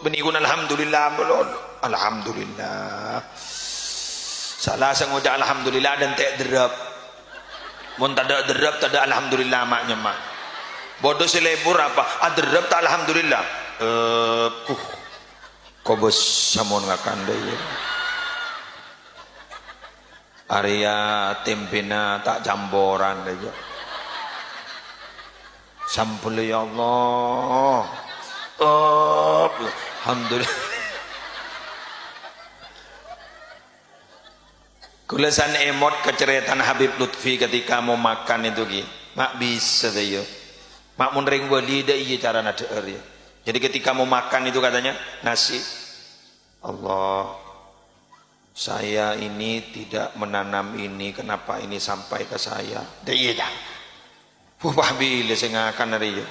benikun alhamdulillah belum. Alhamdulillah. Salah sengaja alhamdulillah dan tak derap. Mun tak ada derap tak ada alhamdulillah maknya mak. Bodoh selebur apa? Derap tak alhamdulillah. Kobos samun ngakan deh. Area tempena tak jamboran aja. Sampul ya Allah. Alhamdulillah. Kulasan emot keceretan Habib Lutfi ketika mau makan itu ki. Mak bisa deh yo. Mak mun ring wali dah iya cara nadeer ya. Jadi ketika mau makan itu katanya nasi. Allah, saya ini tidak menanam ini, kenapa ini sampai ke saya? Dah iya dah. Wah bila saya ngakan hari yo.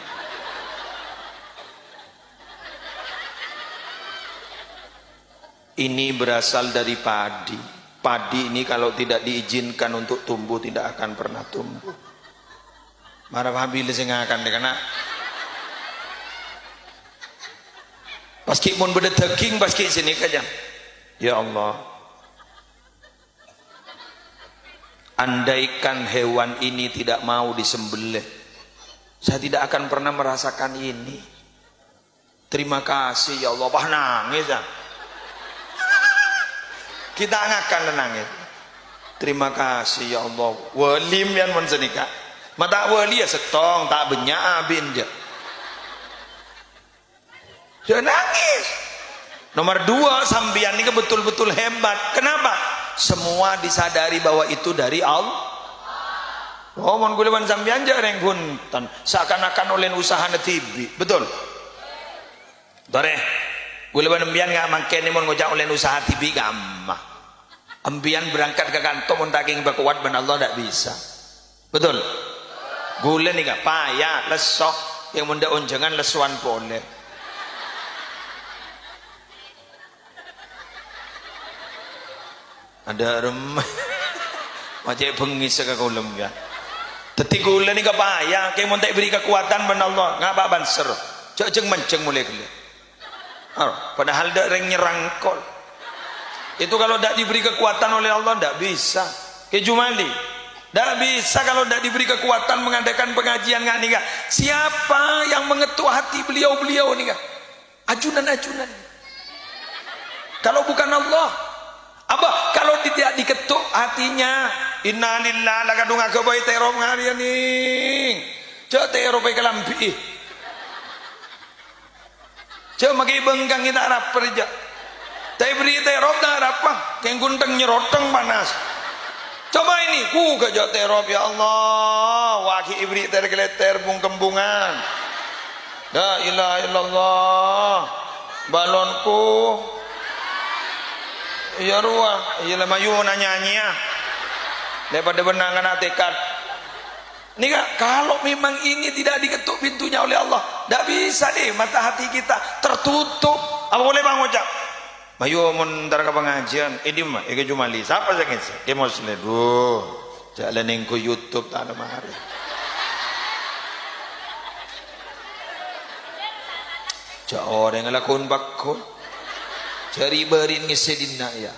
Ini berasal dari padi. Padi ini kalau tidak diizinkan untuk tumbuh tidak akan pernah tumbuh. Marah habil saya ngakan deh karena paski mun beda daging paski sini kajang. Ya Allah, andaikan hewan ini tidak mau disembelih, saya tidak akan pernah merasakan ini. Terima kasih ya Allah. Bah nangis ya. Kita ngakan nangis. Terima kasih ya Allah. Walim yang mensenika. Mata wali ya setong tak banyak abin je. Jangan nangis. Nomor 2, sambian ini betul-betul hebat. Kenapa? Semua disadari bahwa itu dari Allah. Oh, mon gulewan sambian je reng huntan. Seakan-akan oleh usaha TV. Betul? Dore. Gulewan ambian nggak mangkene mon ngojak oleh usaha TV gampang. Ambian berangkat ke kantor mon taking berkuat ben Allah tidak bisa. Betul? Gula nih gak payah lesok yang munda unjangan lesuan boleh. Ada remah macam bengis ke kulum ya. Teti gula nih gak payah kayak montek beri kekuatan ben Allah ngapa banser. Cok jeng menceng mulai gula. Padahal dak reng nyerang kol. Itu kalau tidak diberi kekuatan oleh Allah tidak bisa. Kayak Jumali tidak bisa kalau tidak diberi kekuatan mengadakan pengajian nggak nih kak. Siapa yang mengetuk hati beliau-beliau nih kak? Ajunan-ajunan. Kalau bukan Allah. Abah kalau tidak diketuk hatinya. Innalillahi la kadung agabai terop ngarian nih. Cek terop ke lampi. Cek magi bengkang kita harap perja. Tapi beri terop dah apa? Keng gunteng nyeroteng panas. Coba ini, gajah terop ya Allah. Waki ibri tergeleter bung-kembungan. La ilaha illallah. Balonku. Ya ruah, iya mayu nyanyi ya. Daripada benangan tekad. Nih kak, kalau memang ini tidak diketuk pintunya oleh Allah, tidak bisa deh mata hati kita tertutup. Apa boleh bang ucap? Mayu mentar ke pengajian, ini mah, ini Jumali. Siapa sih ini? Ini Muslim. Jalan yang ke YouTube tak ada mahal. Cak orang yang lakon bakon, cari berin ngesedina ya.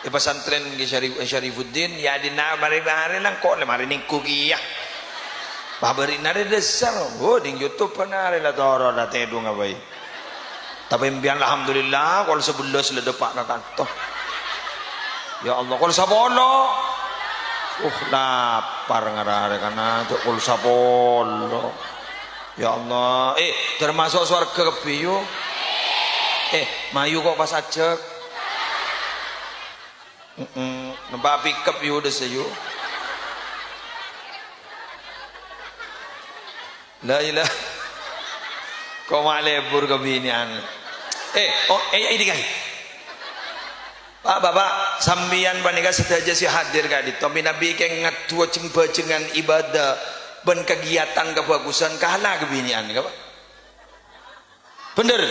Di pesantren di Syarifuddin, ya di hari lang kok lemari ning kugiya. Baberin ada dasar, di YouTube pernah ada toro ada tedu ngabai. Tapi impian alhamdulillah kalau sebelah seledepak ke kantor. Ya Allah kalau sabolo. Lapar ngarare kana cok kalau sabolo. Ya Allah, termasuk surga kepiyo. Mayu kok pas ajek. Nampak pikap yo desayu. La ilaha. Kau malebur kebinian. Ini kan. Pak bapak sambian panika sedaja si hadir kali. Tapi Nabi keng ngatua cengbajengan ibadah ben kegiatan kebagusan kalah kebinian, apa? Bener.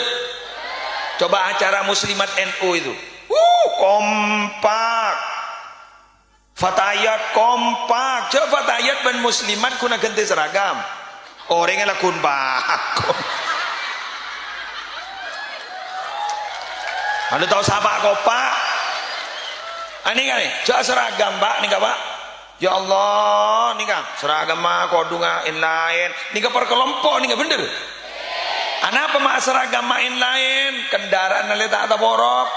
Coba acara muslimat NU itu. Kompak. Fatayat kompak. Coba fatayat ben muslimat kuna ganti seragam. Orangnya lakun bakon. Ada tahu sahabat kau pak? Ini kan nih, coba seragam pak, nih pak. Ya Allah, nih kan seragam mah kodu ngain lain, nih per kelompok nih bener. Anapa mak seragam main lain, kendaraan nale tak ada borok.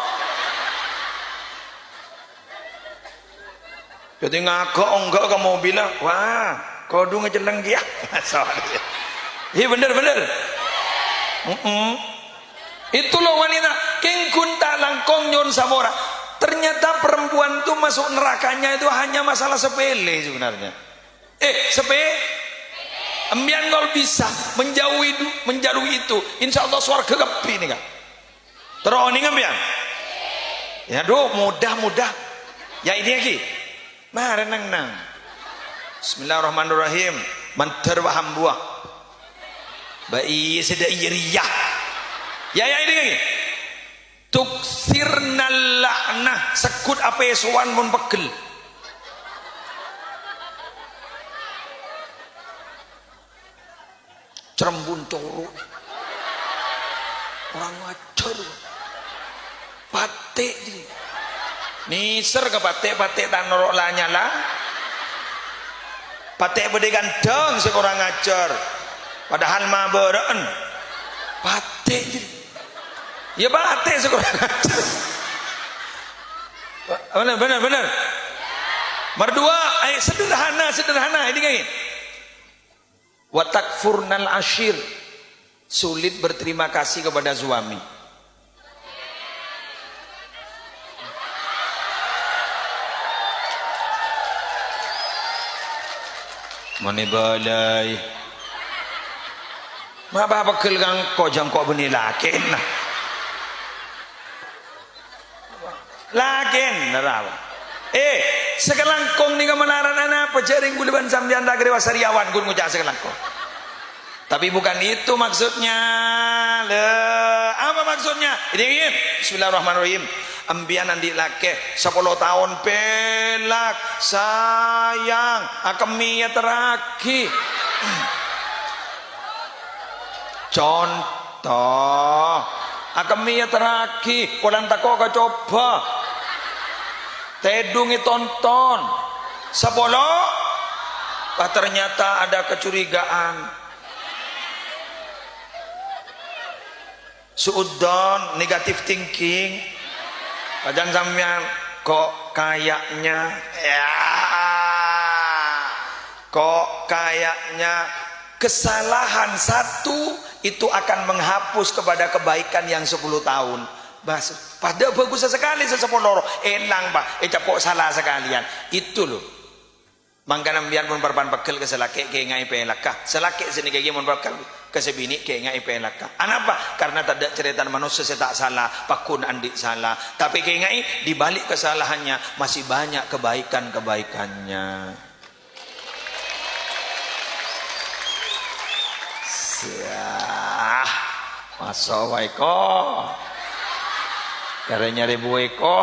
Jadi ngagak enggak ke mobil lah, wah kodu ngejeleng dia. Iya bener. Itu loh wanita, kengkun tak langkong nyon samora. Ternyata perempuan itu masuk nerakanya itu hanya masalah sepele sebenarnya. Embian kalau bisa menjauhi itu, insya Allah surga kepi nih kan. Terus nih ngambian. Ya doh mudah. Ya ini lagi. Mari nang. Bismillahirrahmanirrahim. Mantar waham buah. Bayi sedai riyah. Ya ini lagi. Tuksirnal la'nah, sekut apa suan mun pegel. Cerembun coro. Orang ajar. Patek di. Niser ke patek tak norok lah nyala. Patek bede ganteng seorang ajar. Padahal mah beren. Patek di. Ya batik sekolah. Benar. Merdua, sederhana ini kan. Wa takfurnal ashir, sulit berterima kasih kepada suami. Mane balai. Ma ba bekel kang ko jang kok beni laken nah. Lagen narawa. Sekelangkong ni kamalaran anak pejaring guliban sambian dagri wasariawan gun ngucap sekelangkong. Tapi bukan itu maksudnya. Apa maksudnya? Ini Bismillahirrahmanirrahim. Ambian andi lake 10 tahun pelak sayang akemi ya teraki. Contoh akemi ya teraki kolan tako ka coba tedungi tonton 10 ternyata ada kecurigaan suudon negatif thinking kadang sampean kok kayaknya kesalahan satu itu akan menghapus kepada kebaikan yang 10 tahun. Pada bagus sekali sesepoloro elang pak capok salah sekalian itu loh. Mangkana biar mun parpan pegel ke selake ke ngai pelaka selake sini kayak mun parpan ke sebini ke ngai pelaka anapa karena tidak cerita manusia saya tak salah pakun andik salah tapi ke ngai dibalik kesalahannya masih banyak kebaikannya. Masawai ko karena nyari buai ko